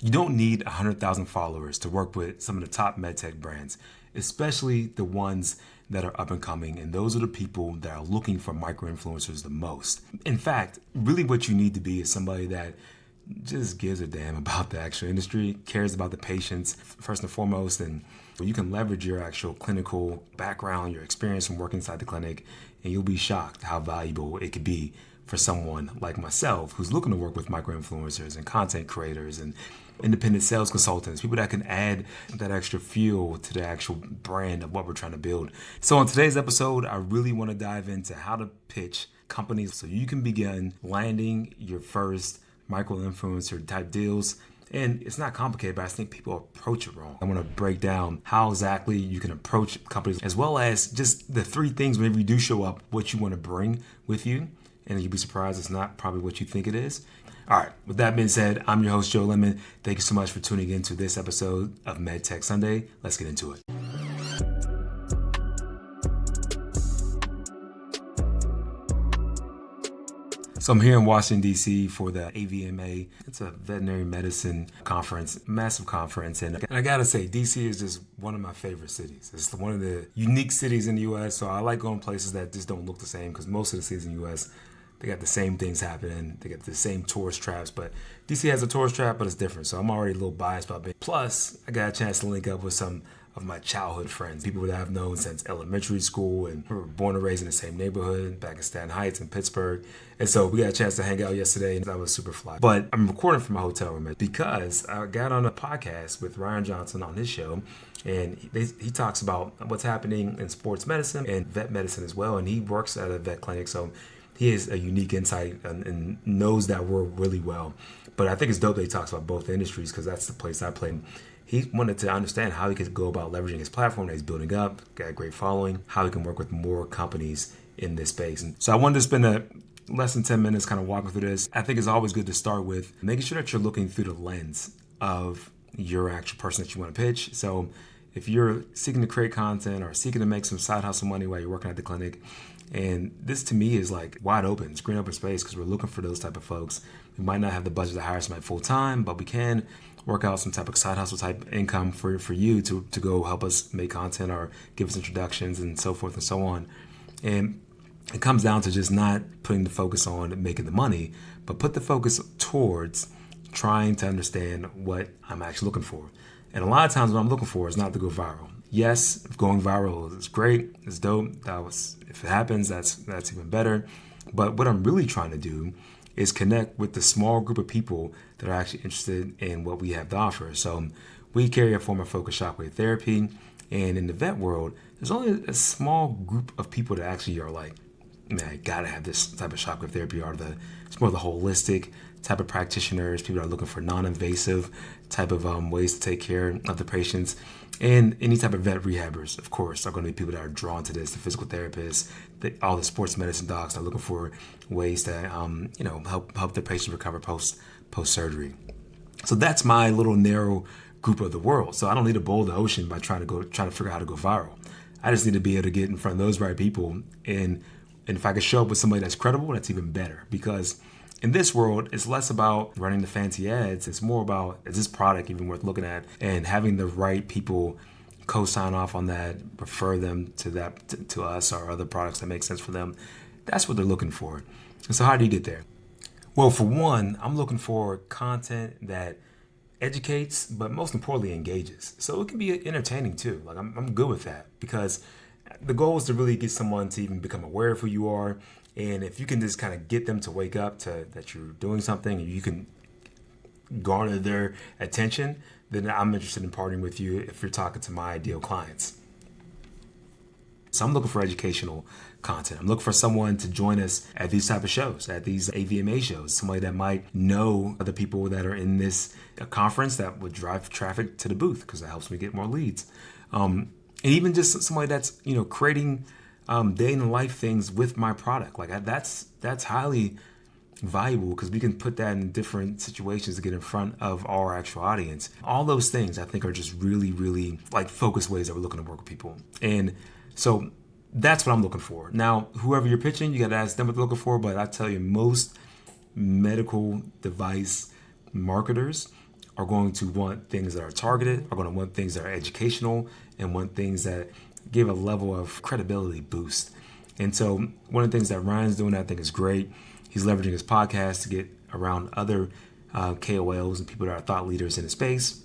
You don't need 100,000 followers to work with some of the top MedTech brands, especially the ones that are up and coming. And those are the people that are looking for micro-influencers the most. In fact, really what you need to be is somebody that just gives a damn about the actual industry, cares about the patients first and foremost, and you can leverage your actual clinical background, your experience from working inside the clinic, and you'll be shocked how valuable it could be for someone like myself who's looking to work with micro-influencers and content creators and independent sales consultants, people that can add that extra fuel to the actual brand of what we're trying to build. So on today's episode, I really want to dive into how to pitch companies so you can begin landing your first micro-influencer type deals. And it's not complicated, but I think people approach it wrong. I want to break down how exactly you can approach companies, as well as just the 3 things whenever you do show up, what you want to bring with you. And you'll be surprised it's not probably what you think it is. All right, with that being said, I'm your host, Joe Lemon. Thank you so much for tuning in to this episode of MedTech Sunday. Let's get into it. So I'm here in Washington, D.C. for the AVMA. It's a veterinary medicine conference, massive conference. And I got to say, D.C. is just one of my favorite cities. It's one of the unique cities in the U.S. So I like going places that just don't look the same, because most of the cities in the U.S., they got the same things happening. They got the same tourist traps, but DC has a tourist trap, but it's different. So I'm already a little biased about it. Plus, I got a chance to link up with some of my childhood friends, people that I've known since elementary school, and we were born and raised in the same neighborhood back in Staten Heights in Pittsburgh. And so we got a chance to hang out yesterday, and that was super fly. But I'm recording from my hotel room because I got on a podcast with Ryan Johnson on his show, and he talks about what's happening in sports medicine and vet medicine as well. And he works at a vet clinic, so he has a unique insight and knows that world really well. But I think it's dope that he talks about both industries, because that's the place I play. He wanted to understand how he could go about leveraging his platform that he's building up, got a great following, how he can work with more companies in this space. And so I wanted to spend less than 10 minutes kind of walking through this. I think it's always good to start with making sure that you're looking through the lens of your actual person that you want to pitch. So if you're seeking to create content or seeking to make some side hustle money while you're working at the clinic, and this to me is like wide open, it's green open space, because we're looking for those type of folks. We might not have the budget to hire somebody full time, but we can work out some type of side hustle type income for you to go help us make content or give us introductions and so forth and so on. And it comes down to just not putting the focus on making the money, but put the focus towards trying to understand what I'm actually looking for. And a lot of times what I'm looking for is not to go viral. Yes, if going viral is great, it's dope. If it happens, that's even better. But what I'm really trying to do is connect with the small group of people that are actually interested in what we have to offer. So we carry a form of focused shockwave therapy, and in the vet world, there's only a small group of people that actually are like, man, I gotta have this type of shockwave therapy, or it's more the holistic type of practitioners, people that are looking for non-invasive type of ways to take care of the patients. And any type of vet rehabbers, of course, are going to be people that are drawn to this, the physical therapists, all the sports medicine docs that are looking for ways to help their patients recover post-surgery. So that's my little narrow group of the world. So I don't need to boil the ocean by trying to figure out how to go viral. I just need to be able to get in front of those right people. And if I can show up with somebody that's credible, that's even better. Because in this world, it's less about running the fancy ads. It's more about, is this product even worth looking at? And having the right people co-sign off on that, refer them to us or other products that make sense for them. That's what they're looking for. And so how do you get there? Well, for one, I'm looking for content that educates, but most importantly, engages. So it can be entertaining too. Like I'm good with that, because the goal is to really get someone to even become aware of who you are. And if you can just kind of get them to wake up to that you're doing something, and you can garner their attention, then I'm interested in partnering with you if you're talking to my ideal clients. So I'm looking for educational content. I'm looking for someone to join us at these type of shows, at these AVMA shows, somebody that might know other people that are in this conference that would drive traffic to the booth, because that helps me get more leads. And even just somebody that's, creating day in the life things with my product. Like that's highly valuable, because we can put that in different situations to get in front of our actual audience. All those things I think are just really, really like focused ways that we're looking to work with people. And so that's what I'm looking for. Now, whoever you're pitching, you got to ask them what they're looking for. But I tell you, most medical device marketers are going to want things that are targeted, are going to want things that are educational, and want things that give a level of credibility boost. And so one of the things that Ryan's doing, I think is great. He's leveraging his podcast to get around other KOLs and people that are thought leaders in the space.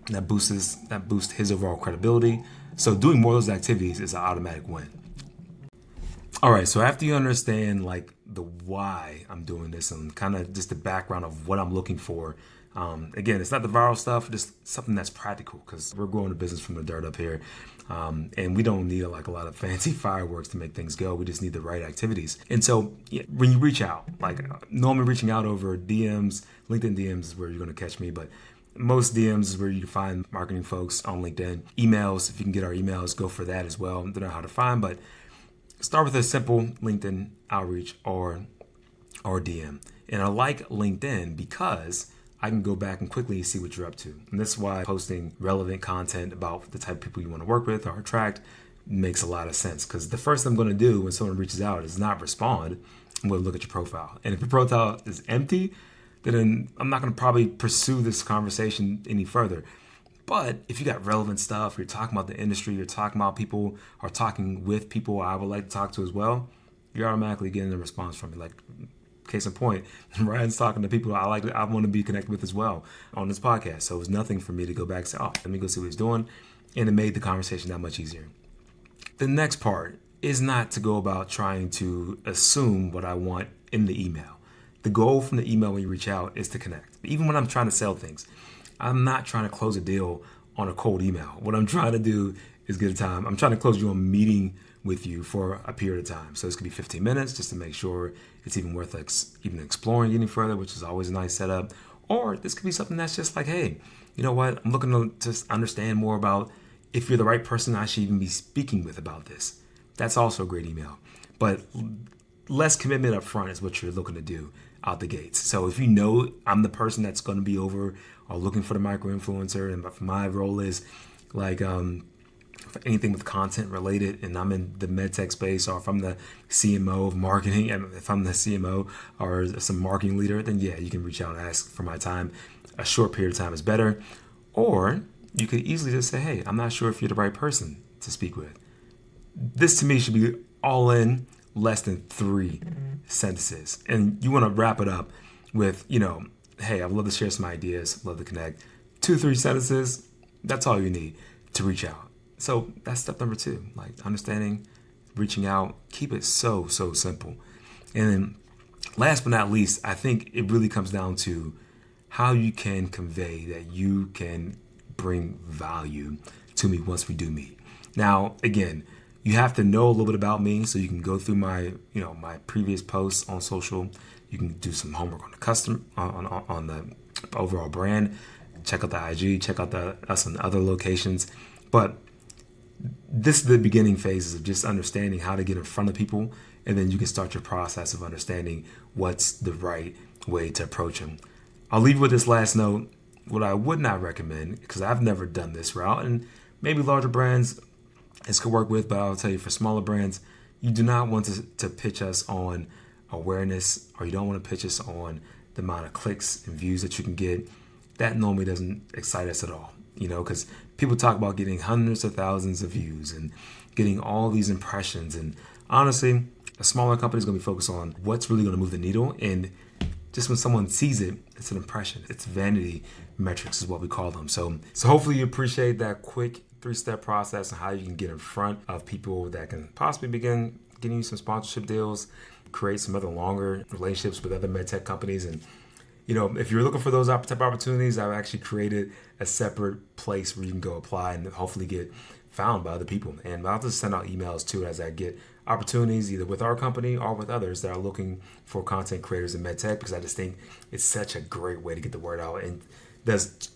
That boosts his overall credibility. So doing more of those activities is an automatic win. All right, so after you understand like the why I'm doing this and kind of just the background of what I'm looking for, again, it's not the viral stuff, just something that's practical because we're growing a business from the dirt up here. And we don't need like a lot of fancy fireworks to make things go. We just need the right activities. And so when you reach out, like normally reaching out over DMs, LinkedIn DMs is where you're going to catch me, but most DMs is where you can find marketing folks on LinkedIn. Emails, if you can get our emails, go for that as well. Don't know how to find, but start with a simple LinkedIn outreach or DM. And I like LinkedIn because I can go back and quickly see what you're up to. And this is why posting relevant content about the type of people you want to work with or attract makes a lot of sense. Because the first thing I'm going to do when someone reaches out is not respond. I'm going to look at your profile. And if your profile is empty, then I'm not going to probably pursue this conversation any further. But if you got relevant stuff, you're talking about the industry, you're talking about people, or talking with people I would like to talk to as well, you're automatically getting a response from me. Like, case in point, Ryan's talking to people I want to be connected with as well on this podcast. So it was nothing for me to go back and say, oh, let me go see what he's doing. And it made the conversation that much easier. The next part is not to go about trying to assume what I want in the email. The goal from the email when you reach out is to connect. Even when I'm trying to sell things, I'm not trying to close a deal on a cold email. What I'm trying to do is get a time. I'm trying to close you on a meeting with you for a period of time. So this could be 15 minutes just to make sure it's even worth even exploring any further, which is always a nice setup. Or this could be something that's just like, hey, you know what? I'm looking to just understand more about if you're the right person I should even be speaking with about this. That's also a great email. But less commitment up front is what you're looking to do out the gates. So if you know I'm the person that's going to be over or looking for the micro influencer, and my role is like for anything with content related, and I'm in the MedTech space, or if I'm the CMO of marketing, and if I'm the CMO or some marketing leader, then yeah, you can reach out and ask for my time. A short period of time is better. Or you could easily just say, hey, I'm not sure if you're the right person to speak with. This to me should be all in less than 3 sentences. And you want to wrap it up with, hey, I'd love to share some ideas, love to connect. 2-3 sentences, that's all you need to reach out. So that's step number 2, like understanding, reaching out, keep it so simple. And then last but not least, I think it really comes down to how you can convey that you can bring value to me once we do meet. Now, again, you have to know a little bit about me, so you can go through my previous posts on social. You can do some homework on the on the overall brand. Check out the IG, check out us on other locations. But this is the beginning phases of just understanding how to get in front of people, and then you can start your process of understanding what's the right way to approach them. I'll leave you with this last note. What I would not recommend, because I've never done this route, and maybe larger brands this could work with, but I'll tell you, for smaller brands, you do not want to pitch us on awareness, or you don't want to pitch us on the amount of clicks and views that you can get. That normally doesn't excite us at all, because people talk about getting hundreds of thousands of views and getting all these impressions. And honestly, a smaller company is going to be focused on what's really going to move the needle. And just when someone sees it, it's an impression. It's vanity metrics is what we call them. So hopefully you appreciate that quick 3-step process and how you can get in front of people that can possibly begin getting you some sponsorship deals, create some other longer relationships with other MedTech companies. And, if you're looking for those type of opportunities, I've actually created a separate place where you can go apply and hopefully get found by other people. And I'll just send out emails too as I get opportunities either with our company or with others that are looking for content creators in MedTech, because I just think it's such a great way to get the word out and does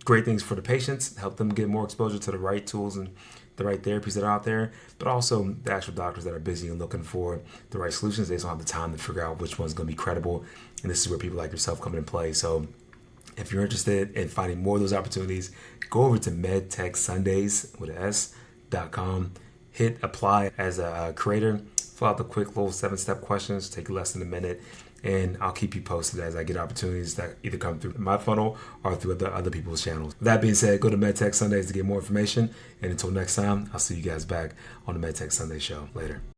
great things for the patients, help them get more exposure to the right tools and the right therapies that are out there, but also the actual doctors that are busy and looking for the right solutions. They just don't have the time to figure out which one's going to be credible. And this is where people like yourself come in play. So if you're interested in finding more of those opportunities, go over to MedTech Sundays with an S.com, hit apply as a creator, fill out the quick little 7-step questions, take less than a minute, and I'll keep you posted as I get opportunities that either come through my funnel or through other people's channels. With that being said, go to MedTech Sundays to get more information, and until next time, I'll see you guys back on the MedTech Sunday show. Later.